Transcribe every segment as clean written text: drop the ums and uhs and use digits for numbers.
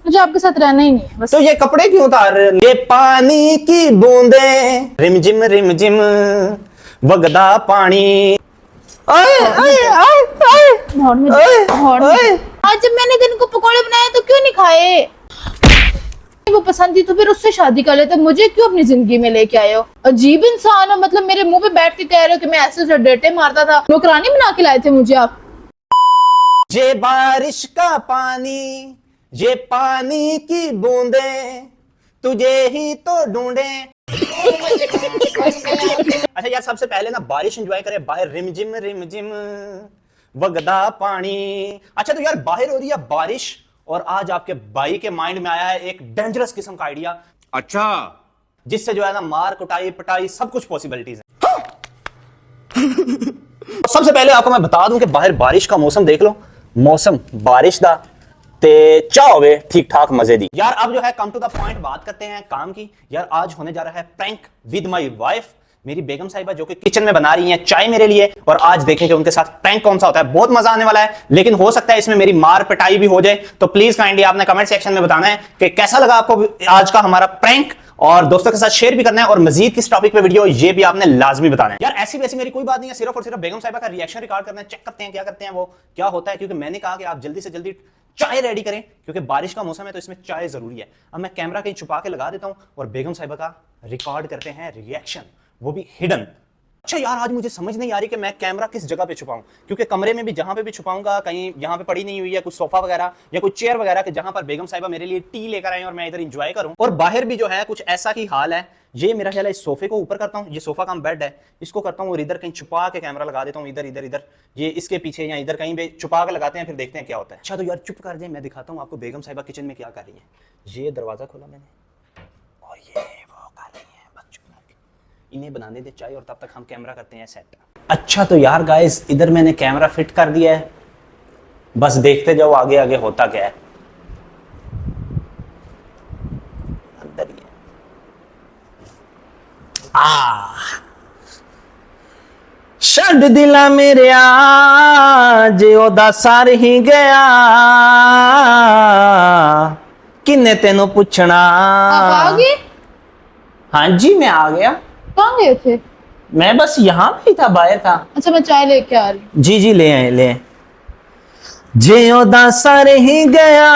मुझे आपके साथ रहना ही नहीं है बस। तो ये कपड़े क्यों उतार रहे हो? ये पानी की बूंदे रिम जिम वगदा पानी। ओए ओए ओए भाड़ में ओए भाड़ में। ओए। आज जब मैंने दिन को पकोड़े बनाए तो क्यों नहीं खाए? वो पसंद थी तो फिर उससे शादी कर लेते, मुझे क्यों अपनी जिंदगी में लेके आए हो? अजीब इंसान हो, मतलब मेरे मुंह पे बैठ के कह रहे हो कि मैं ऐसे से डेटे मारता था। नौकरानी बना के लाए थे मुझे आप। ये बारिश का पानी, ये पानी की बूंदे तुझे ही तो ढूंढे। अच्छा यार, सबसे पहले ना बारिश एंजॉय करें, बाहर रिम जिम वगदा पानी। अच्छा तो यार बाहर हो रही है बारिश और आज आपके भाई के माइंड में आया है एक डेंजरस किस्म का आइडिया। अच्छा, जिससे जो है ना मार कुटाई पटाई सब कुछ पॉसिबिलिटीज है। सबसे पहले आपको मैं बता दूं कि बाहर बारिश का मौसम देख लो, मौसम बारिश दा ते चाह होवे ठीक ठाक मजे दी। यार अब जो है कम टू द पॉइंट बात करते हैं काम की। यार आज होने जा रहा है प्रैंक विद माय वाइफ, मेरी बेगम साहिबा जो कि किचन में बना रही हैं चाय मेरे लिए, और आज देखेंगे उनके साथ प्रैंक कौन सा होता है। बहुत मजा आने वाला है, लेकिन हो सकता है इसमें मेरी मार पिटाई भी हो जाए। तो प्लीज काइंडली आपने कमेंट सेक्शन में बताना है कि कैसा लगा आपको आज का हमारा प्रैंक, और दोस्तों के साथ शेयर भी करना है, और मजीद किस टॉपिक पे वीडियो ये भी आपने लाजमी बताना है। यार ऐसी वैसी मेरी कोई बात नहीं है, सिर्फ और सिर्फ बेगम साहिबा का रिएक्शन रिकॉर्ड करना है। चेक करते हैं क्या करते हैं, वो क्या होता है, क्योंकि मैंने कहा कि आप जल्दी से जल्दी चाय रेडी करें क्योंकि बारिश का मौसम है तो इसमें चाय जरूरी है। अब मैं कैमरा कहीं छुपा के लगा देता हूं और बेगम साहिबा का रिकॉर्ड करते हैं रिएक्शन, वो भी हिडन। अच्छा यार आज मुझे समझ नहीं आ रही कि मैं कैमरा किस जगह पे छुपाऊं, क्योंकि कमरे में भी जहां पे भी छुपाऊंगा कहीं यहाँ पे पड़ी नहीं हुई है कुछ सोफा वगैरह या कोई चेयर वगैरह के जहां पर बेगम साहिबा मेरे लिए टी लेकर आए और मैं इधर एंजॉय करूं। और बाहर भी जो है कुछ ऐसा ही हाल है। ये मेरा ख्याल है इस सोफे को ऊपर करता हूँ, ये सोफा का बेड है, इसको करता हूँ और इधर कहीं छुपा के कैमरा लगा देता हूँ, इधर इधर इधर ये इसके पीछे या इधर कहीं भी छुपा के लगाते हैं, फिर देखते हैं क्या होता है। अच्छा तो यार चुप कर जाए, मैं दिखाता हूँ आपको बेगम साहिबा किचन में क्या कर रही है। ये दरवाजा खोला मैंने और ये वो कर रही है, बस चुप कर, इन्हें बनाने दे चाय और तब तक हम कैमरा करते हैं सेट। अच्छा तो यार गाइस इधर मैंने कैमरा फिट कर दिया है, बस देखते जाओ आगे आगे होता क्या है। अंदर ही छड्ड दिला मेरे जे ओदा सर ही गया, किन्ने तेनों पूछना। आप आ गए? हाँ जी मैं आ गया। कहाँ गए थे? मैं बस यहाँ पे था, बाहर था। अच्छा मैं चाय लेके आ रही हूँ। जी जी ले आए ले आए। जे ओदा सर ही गया,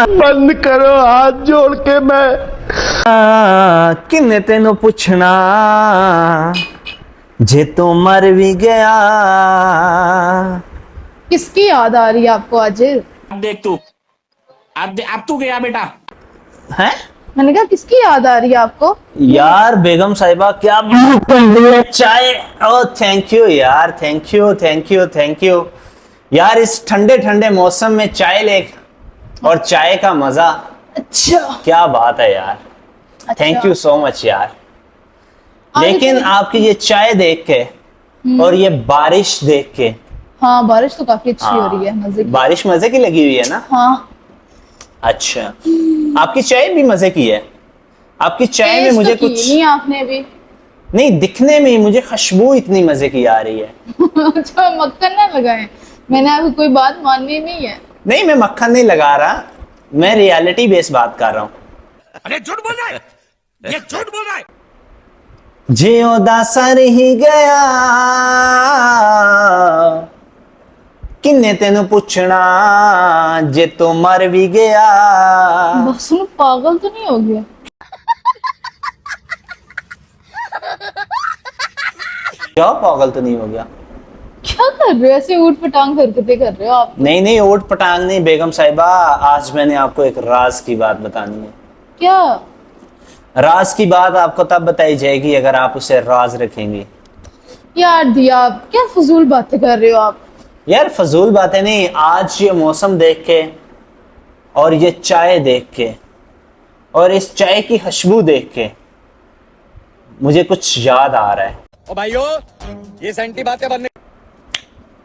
बंद करो हाथ जोड़ के मैं। किन्ने तेनों पूछना जे तो मर भी गया। किसकी याद आ रही है आपको आज? अब देख तू, अब तू गया बेटा। हैं? मैंने कहा किसकी याद आ रही है आपको? यार बेगम साहिबा क्या चाय। ओ थैंक यू यार, thank you thank you thank you यार, इस ठंडे ठंडे मौसम में चाय ले और चाय का मजा, अच्छा क्या बात है यार। थैंक यू सो मच यार। लेकिन आपकी ये चाय देख के और ये बारिश देख के, हाँ बारिश तो काफी अच्छी हो रही है, मजे की। बारिश मजे की लगी हुई है ना? हाँ अच्छा आपकी चाय भी मजे की है। आपकी चाय में मुझे तो कुछ नहीं आपने भी नहीं, दिखने में मुझे खुशबू इतनी मजे की आ रही है। अच्छा मक्खन ना लगाए, मैंने आपकी कोई बात माननी नहीं है। नहीं मैं मक्खन नहीं लगा रहा, मैं रियलिटी बेस्ड बात कर रहा हूँ। अरे झूठ बोल रहा है, ये झूठ बोल रहा है। जियो दा सर ही गया, किन्ने तेनू पूछना जे तो मर भी गया। बस सुनो, पागल तो नहीं हो गया? क्या पागल तो नहीं हो गया? क्या कर रहे हो, ऐसे ऊट पटांग हरकतें कर रहे हो आप? नहीं नहीं ओट पटांग नहीं बेगम साहिबा, आज मैंने आपको एक राज की बात बतानी है। क्या? राज की बात आपको तब बताई जाएगी अगर आप उसे राज रखेंगी। यार दिया, आप क्या फजूल बातें कर रहे हो आप? यार फजूल बातें नहीं, आज ये मौसम देख के और ये चाय देख के और इस चाय की खुशबू देख के मुझे कुछ याद आ रहा है। ओ भाइयों, ये सेंटी बातें बनने।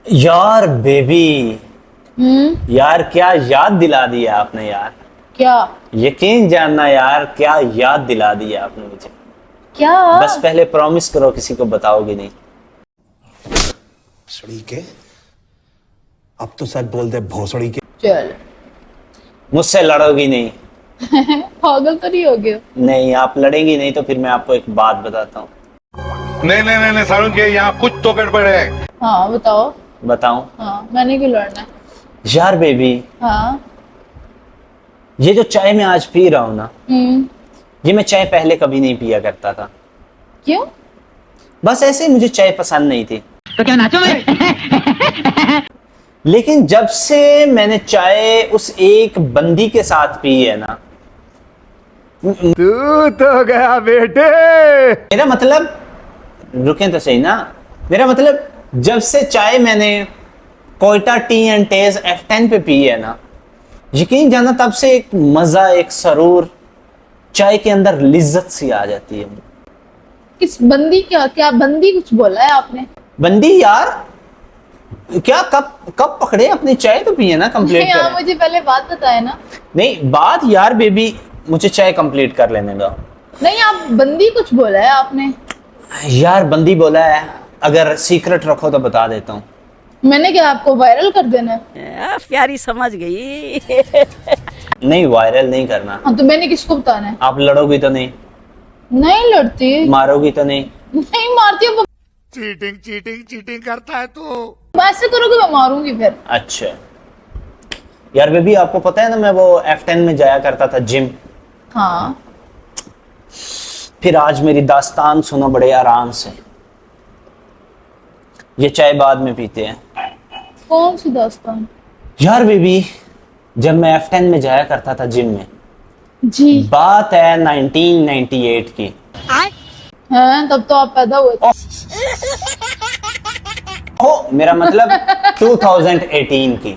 यार बेबी, यार क्या याद दिला दिया आपने यार। क्या? यकीन जानना यार, क्या याद दिला दिया आपने मुझे। क्या? बस पहले प्रॉमिस करो किसी को बताओगे नहीं। सड़ी के अब तो सच बोल दे भोसड़ी के। चल मुझसे लड़ोगी नहीं? पागल तो नहीं हो गए? नहीं, आप लड़ेंगी नहीं तो फिर मैं आपको एक बात बताता हूँ। नहीं सारुण के यहाँ कुछ तो गड़बड़ है। हाँ बताओ। बताऊं? हाँ, मैंने क्यों लड़ना है? यार बेबी, हाँ। ये जो चाय मैं आज पी रहा हूँ ना, हम्म। ये मैं चाय पहले कभी नहीं पिया करता था। क्यों? बस ऐसे ही मुझे चाय पसंद नहीं थी। तो क्या नाचो मैं? लेकिन जब से मैंने चाय उस एक बंदी के साथ पी है ना, तू तो गया बेटे। मेरा मतलब, रुकें तो सही ना, मेरा मतलब जब से चाय मैंने Quetta T and stage F10 पे पी है ना, यकीन जाना तब से एक मजा, एक सरूर, चाय के अंदर लिज्जत सी आ जाती है। किस बंदी? क्या बंदी कुछ बोला है आपने? बंदी यार, क्या कब पकड़े अपनी चाय तो पिए ना, कंप्लीट नहीं, आप करें। मुझे पहले बात बताए ना। नहीं बात यार बेबी, मुझे चाय कंप्लीट कर लेने दो। नहीं, आप बंदी कुछ बोला है आपने। यार बंदी बोला है, अगर सीक्रेट रखो तो बता देता हूँ। मैंने क्या आपको वायरल कर देना है? प्यारी समझ गई। नहीं, वायरल नहीं करना। हाँ, तो मैंने किसको बताना है? आप लड़ोगी तो नहीं? नहीं लड़ती। मारोगी तो नहीं? नहीं मारती हूँ। चीटिंग करता है तू। ऐसे करोगे मैं मारूंगी फिर। अच्छा यार बेबी, आपको पता है ना मैं वो F10 में जाया करता था जिम। हाँ। फिर आज मेरी दास्तान सुनो बड़े आराम से। ये चाय बाद में पीते हैं। कौन सी दास्तान? यार बेबी, जब मैं F10 में जाया करता था जिम में, जी। बात है 1998 की। हैं, तब तो आप पैदा हुए थे। ओ, मेरा मतलब 2018 की।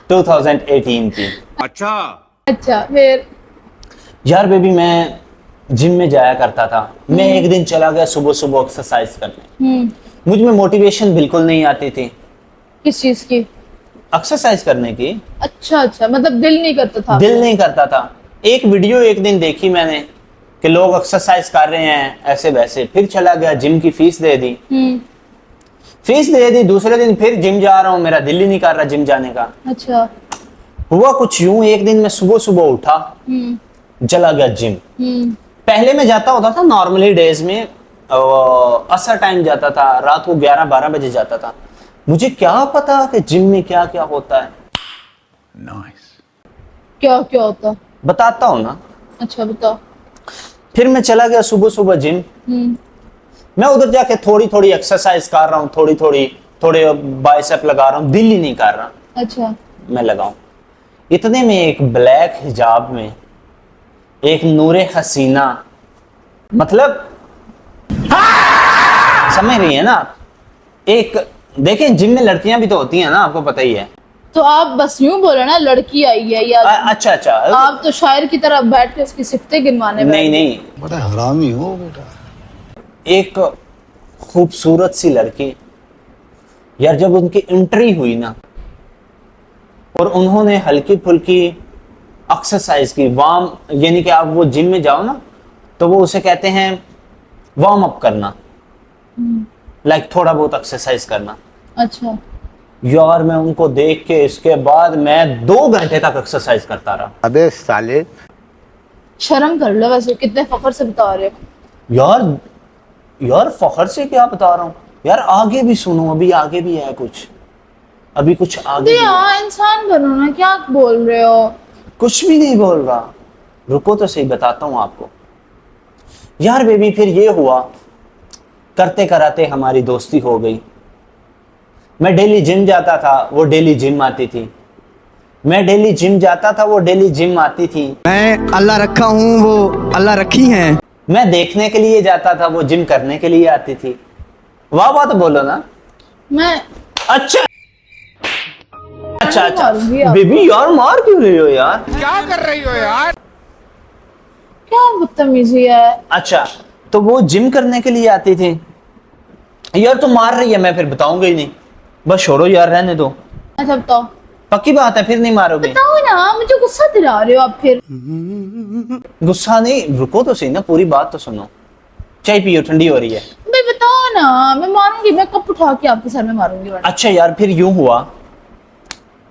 2018 की। अच्छा फिर? यार बेबी, मैं जिम में जाया करता था। मैं एक दिन चला गया सुबह सुबह एक्सरसाइज करने। मुझ में मोटिवेशन बिल्कुल नहीं आती थी किस चीज की? एक्सरसाइज करने की। अच्छा, मतलब दिल नहीं करता था? दिल नहीं करता था। एक वीडियो एक दिन देखी मैंने कि लोग एक्सरसाइज कर रहे हैं ऐसे वैसे, फिर चला गया, जिम की फीस दे दी। फीस दे दी, दूसरे दिन फिर जिम जा रहा हूँ, मेरा दिल ही नहीं कर रहा जिम जाने का। अच्छा। हुआ कुछ यूं, एक दिन मैं सुबह सुबह उठा, चला गया जिम। पहले मैं जाता होता था नॉर्मली डेज में, असर टाइम जाता था, रात को 11-12 बजे जाता था। मुझे क्या पता कि जिम में क्या क्या होता है। क्या क्या होता? बताता हूँ ना। अच्छा बताओ। फिर मैं चला गया सुबह सुबह जिम। मैं उधर जाके थोड़ी थोड़ी एक्सरसाइज कर रहा हूँ, थोड़े बाइसेप लगा रहा हूँ, दिल ही नहीं कर रहा। अच्छा। मैं लगाऊं, इतने में एक ब्लैक हिजाब में एक नूरे हसीना, मतलब समझ रही है ना आप? एक देखें, जिम में लड़कियां भी तो होती हैं ना, आपको पता ही है। तो आप बस यूं बोलो ना, लड़की आई है या अच्छा आप तो शायर की तरह बैठ के उसकी सिफ्तें गिनवाने नहीं नहीं, बड़ा हरामी हो बेटा। एक खूबसूरत सी लड़की यार, जब उनकी एंट्री हुई ना और उन्होंने हल्की फुल्की एक्सरसाइज की, वार्म, यानी कि आप वो जिम में जाओ ना तो वो उसे कहते हैं वार्म अप करना, लाइक थोड़ा बहुत एक्सरसाइज करना। अच्छा। यार मैं उनको देख के इसके बाद मैं 2 घंटे तक एक्सरसाइज करता रहा। अबे साले, शर्म कर लो, वैसे कितने फख्र से बता रहे हो। यार फखर से क्या बता रहा हूँ यार, आगे भी सुनो, अभी आगे भी है कुछ, अभी कुछ आगे भी है। हाँ, इंसान बनो ना, क्या बोल रहे हो? कुछ भी नहीं बोल रहा, रुको तो सही, बताता हूँ आपको। यार बेबी, फिर ये हुआ, करते कराते हमारी दोस्ती हो गई। मैं डेली जिम जाता था, वो डेली जिम आती थी। मैं डेली जिम जाता था, वो डेली जिम आती थी। मैं अल्लाह रखा हूँ, वो अल्लाह रखी हैं। मैं देखने के लिए जाता था, वो जिम करने के लिए आती थी। वाह वाह तो बोलो ना। मैं अच्छा अच्छा मारूंगी आपको। बेबी यार, मार क्यों रही हो यार? क्या बदतमीजी है। अच्छा, तो वो जिम करने के लिए आती थी। यार तो मार रही है, मैं फिर बताऊंगा ही नहीं, बस छोड़ो यार, रहने दो। अच्छा बताओ। पक्की बात है, फिर नहीं मारोगे? बताओ ना, मुझे गुस्सा दिला रहे हो आप फिर। गुस्सा नहीं, रुको तो सही ना, पूरी बात तो सुनो। चाय पियो, ठंडी हो रही है। भाई बताओ ना, मैं मारूंगी, मैं कप उठा के आपके सर में मारूंगी वरना। अच्छा यार, फिर यूं हुआ,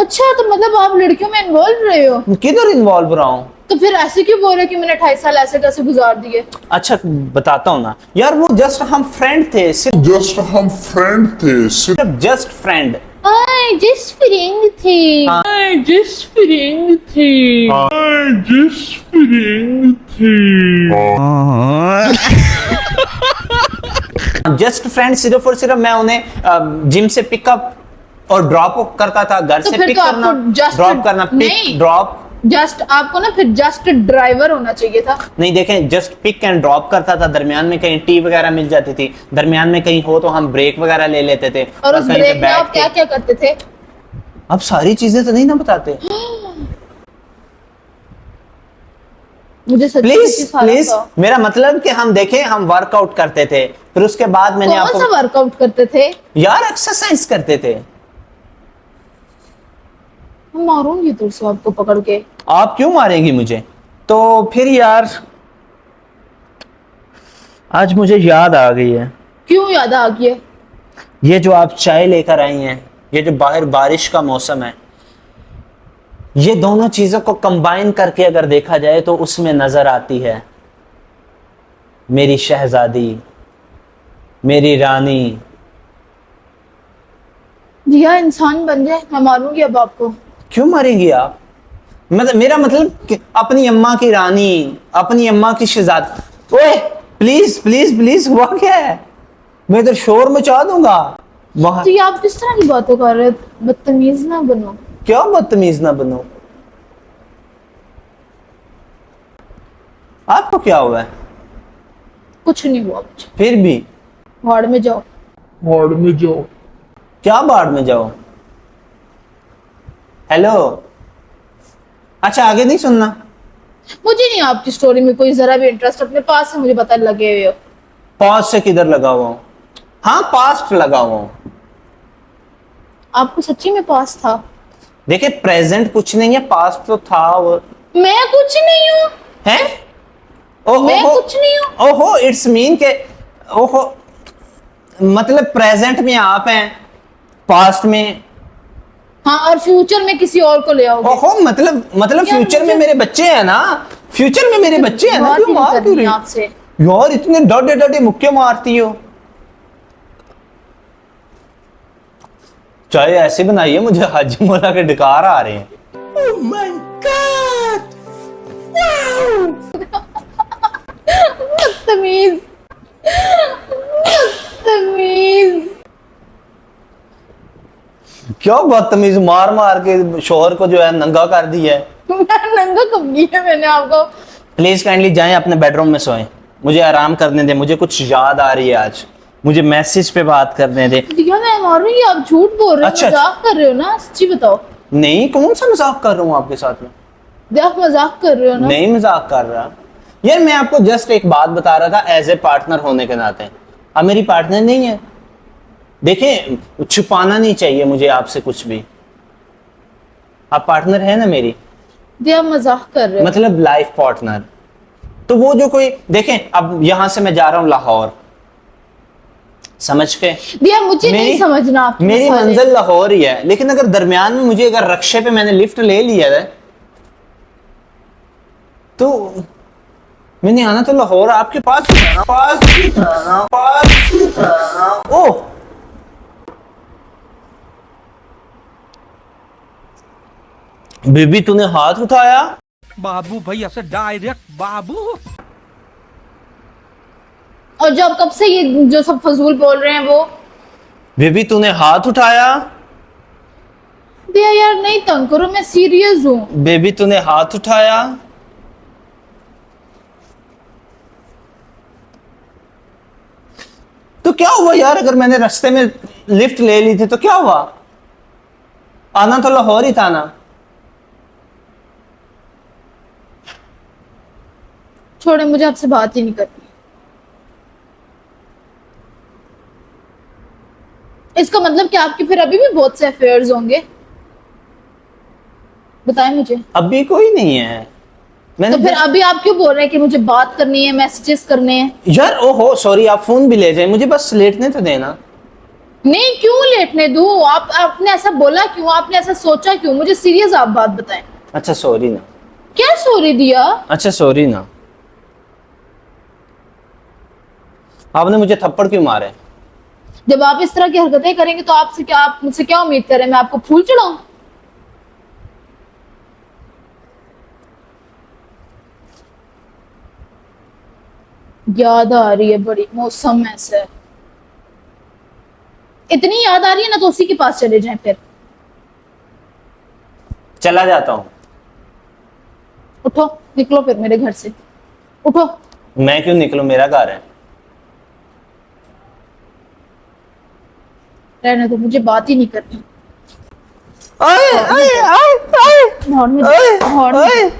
अच्छा तो मतलब आप लड़कियों में इन्वॉल्व रहे हो, किधर इन्वॉल्व रहा हूँ? तो फिर ऐसे क्यों बोल रहे हो कि मैंने 28 साल ऐसे कैसे गुजार दिए? अच्छा बताता हूँ ना यार, वो जस्ट हम फ्रेंड थे, सिर्फ जस्ट हम फ्रेंड थे, सिर्फ just friend. I just friend थी, I just feeling थी। जस्ट फ्रेंड, सिर्फ और सिर्फ मैं उन्हें जिम से पिकअप और ड्रॉप करता था, घर तो से फिर पिक तो करना, आपको just ड्रॉप करना, पिक नहीं। ड्रॉप। जस्ट आपको ना फिर जस्ट ड्राइवर होना चाहिए था। नहीं देखें, जस्ट पिक एंड ड्रॉप करता था, दरमियान में कहीं टी वगैरह मिल जाती थी, दरमियान में कहीं हो तो हम ब्रेक वगैरह ले लेते थे, और उस कहीं पे ब्रेक में बैठ आप के। क्या क्या करते थे? अब सारी चीजें तो नहीं ना बताते। मुझे सच्ची प्लीज में सारा प्लीज, था। मेरा मतलब कि हम देखें, हम वर्कआउट करते थे, फिर उसके बाद मैंने कौन सा आपको वर्कआउट करते थे? यार एक्सरसाइज करते थे। मैं मारूंगी तुझ से आपको पकड़ के। आप क्यों मारेंगी मुझे? तो फिर यार आज मुझे याद आ गई है, क्यों याद आ गई है? ये जो आप चाय लेकर आई हैं, ये जो बाहर बारिश का मौसम है, ये दोनों चीजों को कंबाइन करके अगर देखा जाए तो उसमें नजर आती है मेरी शहजादी, मेरी रानी। जिया इंसान बन जाए, मैं मारूंगी अब आपको। क्यों मारेंगी आप? मतलब मेरा मतलब कि अपनी अम्मा की रानी, अपनी अम्मा की शहजादी। ओए प्लीज प्लीज प्लीज, हुआ क्या है? मैं इधर शोर मचा दूंगा वहां। तो ये आप किस तरह की बातें कर रहे हो? बदतमीज ना बनो। क्या बदतमीज ना बनो? आपको क्या हुआ है? कुछ नहीं हुआ मुझे। फिर भी भाड़ में जाओ। भाड़ में जाओ। क्या बाढ़ में जाओ? हेलो, अच्छा आगे नहीं सुनना? मुझे नहीं आपकी स्टोरी में कोई जरा भी इंटरेस्ट, अपने पास से मुझे पता लगे हुए हो। पास से किधर लगा हुआ हूं? हाँ पास्ट लगा हुआ हूं। आपको सच्ची में पास था? देखिए प्रेजेंट कुछ नहीं है, पास्ट तो था। वो मैं कुछ नहीं हूँ। है? ओहो, मैं कुछ नहीं हूँ। ओहो, इट्स मीन के ओहो, मतलब प्रेजेंट में आप हैं, पास्ट में। हाँ, और फ्यूचर में किसी और को ले आओगे। ओहो, मतलब यार, फ्यूचर में मुझे- मेरे बच्चे हैं ना, फ्यूचर में मेरे बच्चे हैं ना। बात क्यों ही नहीं मार क्यों करनी रही? आपसे। यार इतने डटे डटे मुक्के मारती हो। चाय ऐसे बनाइए, मुझे हाजी मौला के डकार आ रहे हैं। बदतमीज, बदतमीज। क्यों बदतमीज? मार मार के शोहर को जो है नंगा कर दिया है। मैं नंगा कब किया है मैंने आपको? प्लीज काइंडली जाएं अपने बेडरूम में सोएं, मुझे आराम करने दे, मुझे कुछ याद आ रही है आज, मुझे मैसेज पे बात करने दे। दिया मैं मारूंगी, आप झूठ बोल रहे हो। अच्छा, मजाक कर रहे हो ना? सच्ची बताओ। नहीं, कौन सा मजाक कर रहा हूँ आपके साथ में? आप मजाक कर रहे हो ना? नहीं मजाक कर रहा यार, मैं आपको जस्ट एक बात बता रहा था एज ए पार्टनर होने के नाते। अब मेरी पार्टनर नहीं है, देखें छुपाना नहीं चाहिए मुझे आपसे कुछ भी। आप पार्टनर है ना मेरी, दिया मजाक कर रहे हो। मतलब लाइफ पार्टनर। तो वो जो कोई देखें, अब यहां से मैं जा रहा हूं लाहौर, समझ के? दिया मुझे नहीं समझना आपके मेरी मसाले। मंजिल लाहौर ही है, लेकिन अगर दरमियान में मुझे अगर रक्शे पे मैंने लिफ्ट ले लिया है तो मैंने आना तो लाहौर, आपके पास ही आना, पास ही आना, पास ही आना। ओह बेबी, तूने हाथ उठाया? बाबू भैया से डायरेक्ट बाबू। और जो आप कब से ये जो सब फजूल बोल रहे हैं वो? बेबी तूने हाथ उठाया? दिया यार नहीं तंग करो, मैं सीरियस हूँ। बेबी तूने हाथ उठाया? तो क्या हुआ यार, अगर मैंने रास्ते में लिफ्ट ले ली थी तो क्या हुआ? आना तो लाहौर ही था ना। छोड़े, मुझे आपसे बात ही नहीं करनी। इसका मतलब कि आपके फिर अभी भी बहुत से अफेयर्स होंगे? बताएं मुझे। अभी कोई नहीं है। मैंने तो फिर अभी आप क्यों बोल रहे हैं कि मुझे बात करनी है, मैसेजेस करने हैं? यार ओहो सॉरी, आप फोन भी ले जाए, मुझे बस लेटने तो देना। नहीं, क्यों लेटने दूं? आपने ऐसा बोला क्यों? आपने ऐसा सोचा क्यों? मुझे सीरियस आप बात बताएं। अच्छा सॉरी ना। क्या सॉरी दिया? अच्छा सॉरी ना। आपने मुझे थप्पड़ क्यों मारे? जब आप इस तरह की हरकतें करेंगे तो आप मुझसे क्या उम्मीद करें? मैं आपको फूल चढ़ाऊं? याद आ रही है बड़ी, मौसम ऐसा है। इतनी याद आ रही है ना तो उसी के पास चले जाएं फिर। चला जाता हूँ। उठो, निकलो फिर मेरे घर से, उठो। मैं क्यों निकलूं, मेरा घर है। रहने दो, मुझे बात ही नहीं करनी। आए, आए, आए, आए, भाड़ में आए, भाड़ में। आए।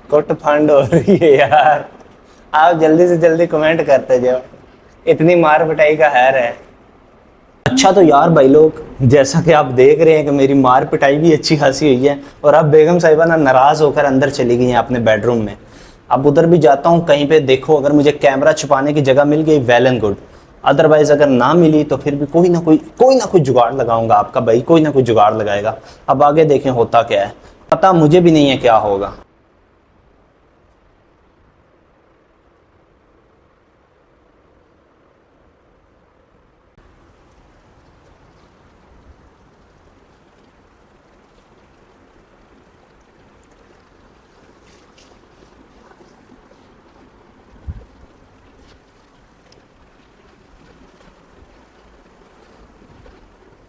कुट फंड हो रही है यार। आप जल्दी से जल्दी कमेंट करते जाओ, इतनी मार पिटाई का हैर है। अच्छा तो यार भाई लोग, जैसा कि आप देख रहे हैं कि मेरी मार पिटाई भी अच्छी खासी हुई है और अब बेगम साहिबा ना नाराज होकर अंदर चली गई हैं अपने बेडरूम में। अब उधर भी जाता हूँ कहीं पे, देखो अगर मुझे कैमरा छुपाने की जगह मिल गई वेल एंड गुड, अदरवाइज अगर ना मिली तो फिर भी कोई ना कोई जुगाड़ लगाऊंगा। आपका भाई कोई ना कोई जुगाड़ लगाएगा। अब आगे देखें होता क्या है, पता मुझे भी नहीं है क्या होगा।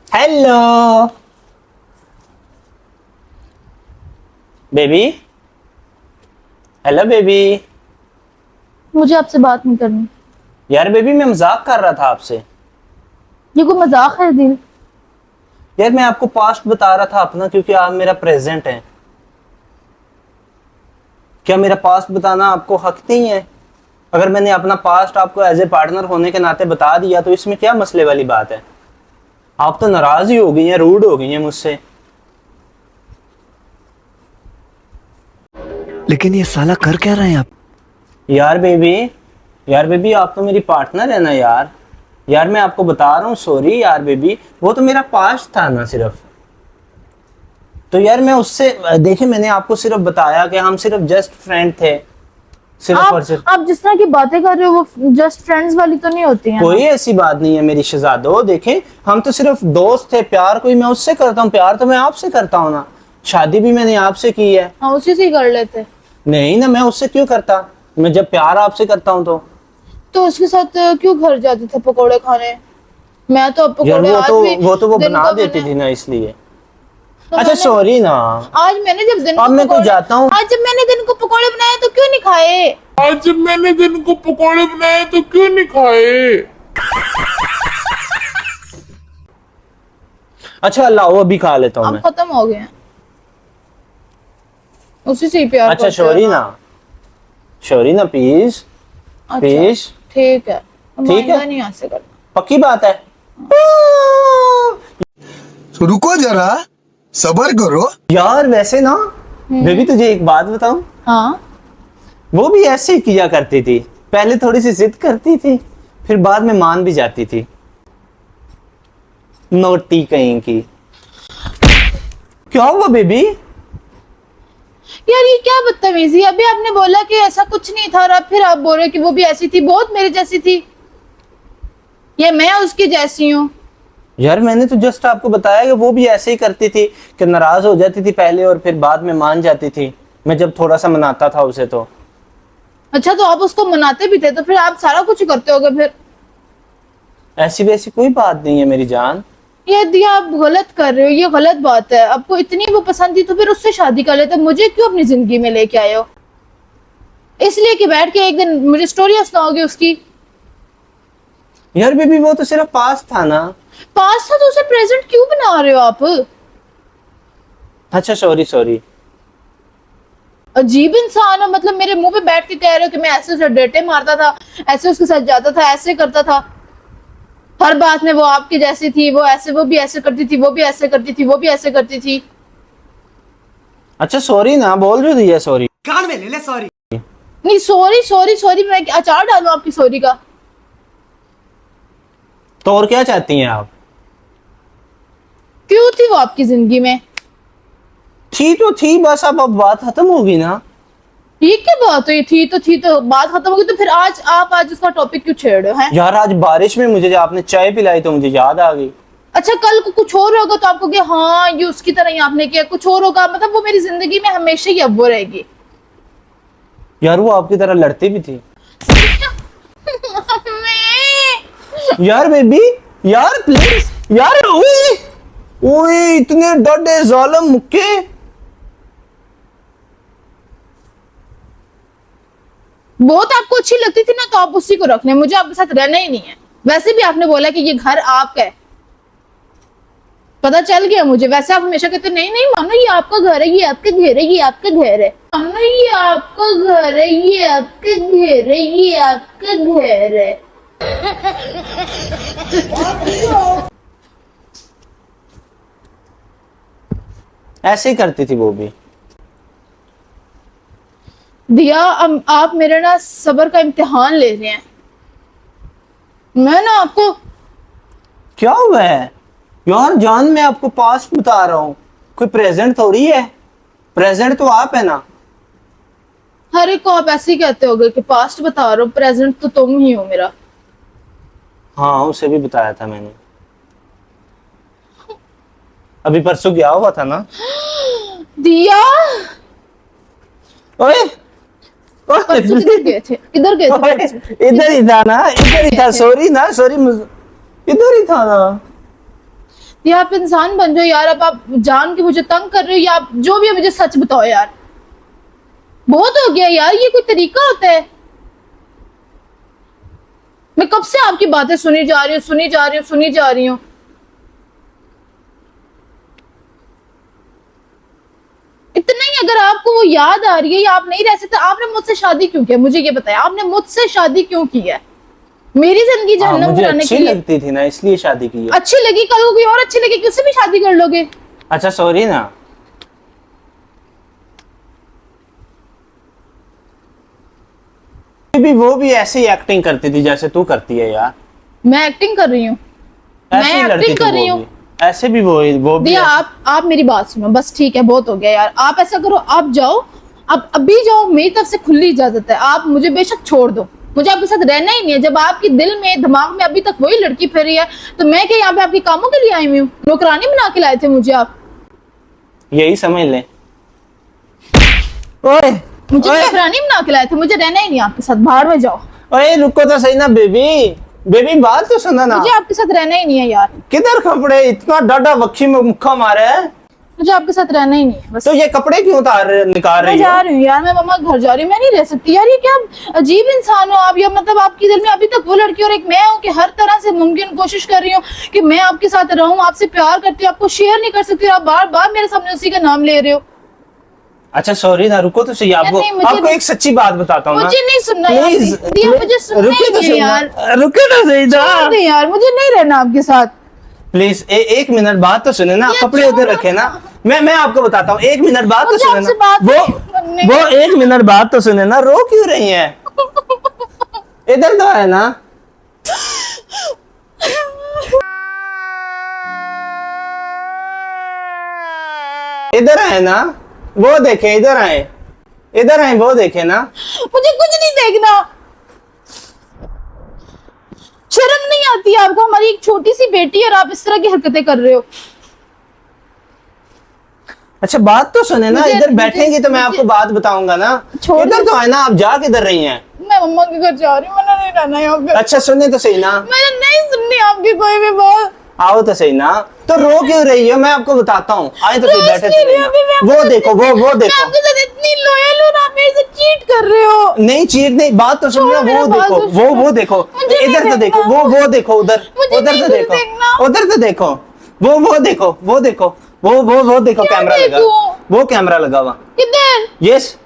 Hello baby, hello baby. मुझे आपसे बात नहीं करनी। यार बेबी मैं मजाक कर रहा था आपसे। ये कोई मजाक है दिल? यार मैं आपको पास्ट बता रहा था अपना, क्योंकि आप मेरा प्रेजेंट है। क्या मेरा पास्ट बताना आपको हक नहीं है? अगर मैंने अपना पास्ट आपको एज ए पार्टनर होने के नाते बता दिया तो इसमें क्या मसले वाली बात है? आप तो नाराज ही हो गई हैं, रूड हो गई हैं मुझसे। लेकिन ये साला कर क्या रहे हैं आप? यार बेबी आप तो मेरी पार्टनर है ना यार। यार मैं आपको बता रहा हूँ, सॉरी यार बेबी, वो तो मेरा पास्ट था ना सिर्फ। तो यार मैं उससे देखिए, मैंने आपको सिर्फ बताया कि हम सिर्फ जस्ट फ्रेंड थे, सिर्फ और सिर्फ। आप जिस तरह की बातें कर रहे हो वो जस्ट फ्रेंड्स वाली तो नहीं होती हैं। कोई ऐसी बात नहीं है मेरी शहजादो। देखें हम तो सिर्फ दोस्त थे। प्यार कोई मैं उससे करता हूँ, प्यार तो मैं आपसे करता हूँ ना। शादी भी मैंने आपसे की है। हाँ, उसी से ही कर लेते। नहीं ना, मैं उससे क्यों करता? मैं जब प्यार आपसे करता हूँ तो उसके साथ क्यों घर जाते थे पकोड़े खाने? मैं तो अब यार पकोड़े आज भी वो दिन बना को देती बना- थी ना, इसलिए। तो अच्छा मैंने- सॉरी ना। आज मैंने जब दिन अब को मैं कोई पकोड़े- जाता हूँ। आज जब मैंने दिन को पकोड़े बनाए तो क्यों नहीं खाए? आज मैंने दिन को पकौड़े बनाए तो क्यों नहीं खाए? अच्छा लाओ अभी खा लेता हूँ अब मैं। खत्म हो गए हैं। उसी से ही प्यार अच्छा करते हो सॉरी ना प्लीज। अच्छा, प्लीज ठीक है। अब ठीक है। आइंदा नहीं ऐसे करना। पक्की बात है। रुको जरा, सबर करो। यार वैसे ना बेबी, तुझे एक बात बताऊं, हाँ, वो भी ऐसे ही किया करती थी। पहले थोड़ी सी जिद करती थी, फिर बाद में मान भी जाती थी। नोटी कहीं की। क्या हुआ बेबी? यार ये क्या बदतमीजी है? अभी आपने बोला कि ऐसा कुछ नहीं था और अब फिर आप बोल रहे कि वो भी ऐसी थी, बहुत मेरे जैसी थी। ये मैं उसकी जैसी हूँ। यार मैंने तो जस्ट आपको बताया कि वो भी ऐसे ही करती थी कि नाराज हो जाती थी पहले और फिर बाद में मान जाती थी, मैं जब थोड़ा सा मनाता था उसे तो। अच्छा, तो आप उसको मनाते भी थे तो फिर आप सारा कुछ करते होगे फिर? ऐसी वैसी कोई बात नहीं है मेरी जान। ये दिया आप गलत कर रहे हो, ये गलत बात है। आपको इतनी वो पसंद थी तो फिर उससे शादी कर लेते। मुझे क्यों अपनी जिंदगी में लेके आए हो? इसलिए कि बैठ के एक दिन मुझे स्टोरी सुनाओगे उसकी? यार बेबी वो तो सिर्फ पास था ना। पास था तो उसे प्रेजेंट क्यों बना रहे हो आप? अच्छा सॉरी। अजीब इंसान हो, मतलब मेरे मुंह पे बैठ के कह रहे हो कि मैं ऐसे उसे डेटे मारता था, ऐसे उसके साथ जाता था, ऐसे करता था। हर बात में वो आपकी जैसी थी, वो ऐसे, वो भी ऐसे करती थी, वो भी ऐसे करती थी, वो भी ऐसे करती थी। अच्छा सॉरी ना बोल जो दिया सॉरी। कान में ले ले सॉरी। नहीं सॉरी सॉरी सॉरी, मैं अचार डालूं आपकी सॉरी का? तो और क्या चाहती हैं आप? क्यों थी वो आपकी जिंदगी में? थी तो थी, बस अब बात खत्म होगी ना। ठीक है, बात हुई थी तो बात खत्म होगी, तो फिर आज उसका टॉपिक क्यों छेड़ रहे हो हैं? यार आज बारिश में मुझे आपने चाय पिलाई तो मुझे याद आ गई। अच्छा कल को कुछ और होगा तो आपको कि हाँ ये उसकी तरह ही आपने किया, कुछ और होगा, मतलब वो मेरी जिंदगी में हमेशा ही अब वो रहेगी। यार वो आपकी तरह लड़ती भी थी। यार बेबी, यार प्लीज, यार ओए ओए इतने डटे जालिम मुक्के। बहुत आपको अच्छी लगती थी ना, तो आप उसी को रखने, मुझे आपके साथ रहना ही नहीं है। वैसे भी आपने बोला कि ये घर आपका है, पता चल गया मुझे। वैसे आप हमेशा कहते नहीं नहीं मानो ये आपका घर है, ये आपके घर है, ये आपका घर है, मानो ये आपका घर है, ये आपके घर है, ये आपका घर है। ऐसे ही करती थी वो भी। दिया आप मेरे ना सब्र का इम्तिहान ले रहे हैं। मैं ना आपको क्या हुआ है यार जान, मैं आपको पास्ट बता रहा हूँ, कोई प्रेजेंट थोड़ी है। प्रेजेंट तो आप है ना। हर एक को आप ऐसे ही कहते होगे कि पास्ट बता रहे हो, प्रेजेंट तो तुम ही हो मेरा। हाँ उसे भी बताया था मैंने, अभी परसों गया हुआ था ना। दिया ओए परसों किधर गए थे? किधर गए थे परसों? इधर ही था ना, इधर ही था। सॉरी ना, सॉरी, इधर ही था ना। या आप इंसान बन जाओ यार। अब आप जान के मुझे तंग कर रहे हो, या आप जो भी है मुझे सच बताओ यार। बहुत हो गया यार, ये कोई तरीका होता है? मैं कब से आपकी बातें सुनी जा रही हूँ, सुनी जा रही हूँ, सुनी जा रही हूँ। इतना ही अगर आपको वो याद आ रही है या आप नहीं रह सकते, आपने मुझसे शादी क्यों किया? मुझे ये बताया, आपने मुझसे शादी क्यों की है? मेरी जिंदगी जहन्नम मुझे बनाने अच्छी के लिए? लगती थी ना इसलिए शादी की है। अच्छी लगी, कल को कोई और अच्छी लगी, उससे भी शादी कर लोगे? अच्छा सॉरी ना। भी वो भी ऐसे ही एक्टिंग करती थी जैसे तू करती है यार। मैं एक्टिंग कर रही हूँ? ऐसे ही मैं लड़ती एक्टिंग थी कर रही वो हूँ? भी। ऐसे भी वो भी दिया आप मेरी बात सुनो बस, ठीक है, बहुत हो गया यार। आप ऐसा करो, आप जाओ, आप अभी जाओ, मेरी तरफ से खुली इजाजत है। आप मुझे बेशक छोड़ दो, मुझे आपके साथ रहना ही नहीं है। जब आपके दिल में, दिमाग में अभी तक वही लड़की फिर रही है, तो मैं क्या यहाँ पे आपके कामों के लिए आई हुई हूँ? नौकरानी बना के लाए थे मुझे आप? यही समझ ले। ओए मुझे ओए नौकरानी बना के लाए थे, मुझे रहना ही नहीं आपके साथ, बाहर में जाओ। ओए रुको तो सही ना बेबी, बेबी बात तो सुना ना। मुझे आपके साथ रहना ही नहीं है यार, किधर कपड़े इतना डाडा वक्खी में मुक्का मारे है? मुझे आपके साथ रहना ही नहीं है बस। तो ये कपड़े क्यों निकाल मैं रही जा हो? रही हूँ यार, मैं मम्मा के घर जा रही हूँ, मैं नहीं रह सकती यार। ये क्या अजीब इंसान हो आप, या मतलब आपके दिल में अभी तक वो लड़की और एक मैं हूँ कि हर तरह से मुमकिन कोशिश कर रही हूँ कि मैं आपके साथ रहूँ, आपसे प्यार करती हूँ, आपको शेयर नहीं कर सकती, आप बार बार मेरे सामने उसी का नाम ले रहे हो। अच्छा सॉरी ना, रुको तो सही। आपको नहीं, मुझे आपको नहीं- एक सच्ची बात बताता हूँ ना। मुझे नहीं सुनना यार, प्लीज दिया मुझे सुनना रुके ही तो नहीं सही यार। ना, रुके तो सही ना। छोड़ दे यार, मुझे नहीं रहना आपके साथ। प्लीज एक मिनट बात तो सुने ना। यार, कपड़े उधर छोड़ो रखे ना। ना। मैं आपको बताता हूँ, एक मिनट बात तो मुझे सुने आपसे ना। बात नहीं करनी। वो एक मिनट बात तो सुने ना। रो क्यों रही है? इधर तो है ना। इधर है ना, वो देखे, इधर आए, इधर आए, वो देखे ना। मुझे कुछ नहीं देखना। शर्म नहीं आती आपको? हमारी एक छोटी सी बेटी है और आप इस तरह की हरकतें कर रहे हो। अच्छा बात तो सुने ना। मुझे- इधर बैठेंगे तो मैं मुझे- आपको बात बताऊंगा ना। छोड़ इधर दो। तो है ना, आप जा किधर रही हैं? मैं मम्मा के घर जा रही हूँ, मैंने नहीं रहना यहाँ पे। अच्छा सुनने तो सही ना। मैंने नहीं सुननी आपकी कोई भी बात। आओ तो सही ना। तो रो क्यों रही हो? मैं आपको बताता हूँ। आए तो फिर रोज बैठे नहीं तो रही हूँ, अभी मैं वो आपके देखो, वो मैं देखो। आपके साथ इतनी लॉयल हूँ ना, आप मेरे से चीट कर रहे हो। नहीं चीट नहीं, बात तो सुनो। छोड़ो, वो मेरा बात देखो, तो वो सुनो। देखो, मुझे नहीं इधर तो देखो, देखना। वो देखो उधर, मुझे उधर नहीं तो कुछ देखो, देखना। उधर तो देखो, वो देखो, वो देखो, वो देखो, क्या कैमरा लगा, देखूं? वो कैमरा लगा हुआ। किधर? यस,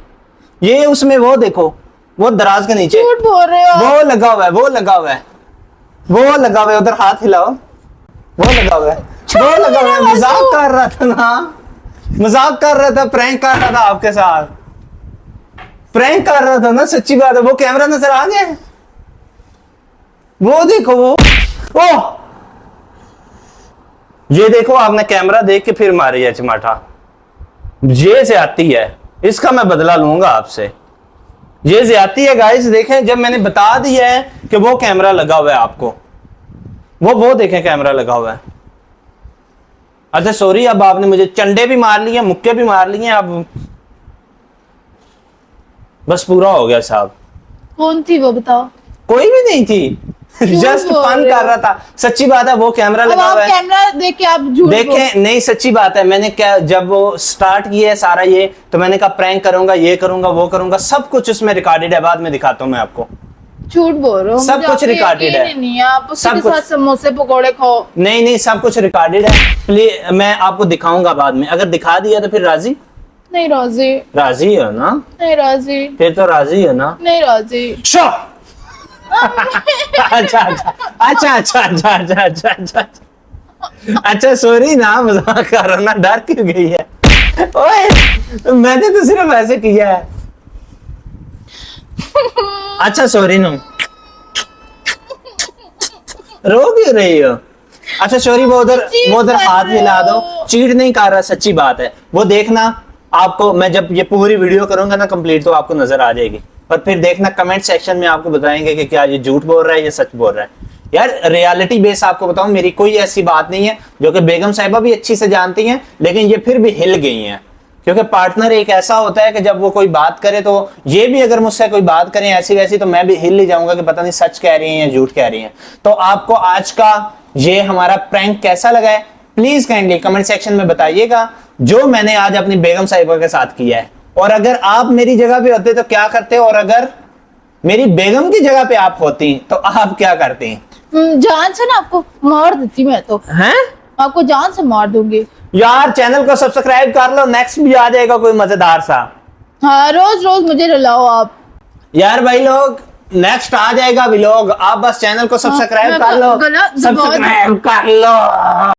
ये उसमें वो देखो, वो दराज के नीचे झूठ बोल रहे हो आप। वो लगा हुआ है, वो लगा हुआ है। वो लगा हुआ है उधर, हाथ हिलाओ, वो लगा हुआ है, वो लगा हुआ है, मजाक कर रहा था ना, मजाक कर रहा था, प्रैंक कर रहा था आपके साथ, प्रैंक कर रहा था ना, सच्ची बात है। वो कैमरा नजर आ गया, वो देखो, वो ओह, ये देखो, आपने कैमरा देख के फिर मारी है चमाटा, ये ज्यादती है, इसका मैं बदला लूंगा आपसे, ये ज्यादती है गाइस। देखें, जब मैंने बता दिया है कि वो कैमरा लगा हुआ है आपको, वो देखें कैमरा लगा हुआ है। अच्छा सॉरी, अब आपने मुझे चंडे भी मार लिए, मुक्के भी मार लिए, अब बस पूरा हो गया साहब। कौन थी वो बताओ? कोई भी नहीं थी, जस्ट बोल फन रहे कर हो? रहा था, सच्ची बात है। वो कैमरा अब लगा आप हुआ है, कैमरा देख के आप झूठ बोल- देखें, नहीं सच्ची बात है। मैंने क्या, जब वो स्टार्ट किया है सारा ये, तो मैंने कहा प्रैंक करूंगा, ये करूंगा, वो करूंगा, सब कुछ उसमें रिकॉर्डेड है, बाद में दिखाता हूं मैं आपको। झूठ बोल रहे हो, सब मुझे कुछ आप पे recorded यकीन है। ही नहीं है। आप सब उसके कुछ। साथ समोसे पकोड़े खाओ। नहीं, सब कुछ रिकॉर्डेड है, प्लीज मैं आपको दिखाऊंगा बाद में। अगर दिखा दिया तो फिर राजी, नहीं राजी, राजी हो ना? नहीं राजी, फिर तो राजी हो ना? नहीं राजी। शो अच्छा अच्छा अच्छा अच्छा अच्छा अच्छा अच्छा अच्छा अच्छा, सॉरी ना, मजाक कर रहा हूं ना, डर क्यों गई है? ओए, मैंने तो सिर्फ ऐसे किया है। अच्छा सॉरी नो, रो क्यों रही हो? अच्छा सॉरी, वो उधर हाथ हिला दो, चीट नहीं कर रहा, सच्ची बात है। वो देखना, आपको मैं जब ये पूरी वीडियो करूंगा ना कंप्लीट, तो आपको नजर आ जाएगी, और फिर देखना कमेंट सेक्शन में आपको बताएंगे कि क्या ये झूठ बोल रहा है या सच बोल रहा है। यार रियलिटी बेस आपको बताऊं, मेरी कोई ऐसी बात नहीं है, जो कि बेगम साहिबा भी अच्छी से जानती हैं, लेकिन ये फिर भी हिल गई हैं, क्योंकि पार्टनर एक ऐसा होता है कि जब वो कोई बात करे, तो ये भी अगर मुझसे कोई बात करें ऐसी वैसी, तो मैं भी हिल ही जाऊंगा कि पता नहीं सच कह रही हैं या झूठ कह रही हैं। तो आपको आज का ये हमारा प्रैंक कैसा लगा है, प्लीज काइंडली कमेंट सेक्शन में बताइएगा, जो मैंने आज अपनी बेगम साहिबा के साथ किया है। और अगर आप मेरी जगह पे होते तो क्या करते, और अगर मेरी बेगम की जगह पे आप होती तो आप क्या करती? जान से ना आपको मार देती मैं तो, हैं? आपको जान से मार दूंगी। यार चैनल को सब्सक्राइब कर लो, नेक्स्ट भी आ जाएगा कोई मजेदार सा। हाँ, रोज रोज मुझे रुलाओ आप। यार भाई लोग, नेक्स्ट आ जाएगा व्लॉग, आप बस चैनल को सब्सक्राइब मैं कर लो, गला दबा- सब्सक्राइब कर लो।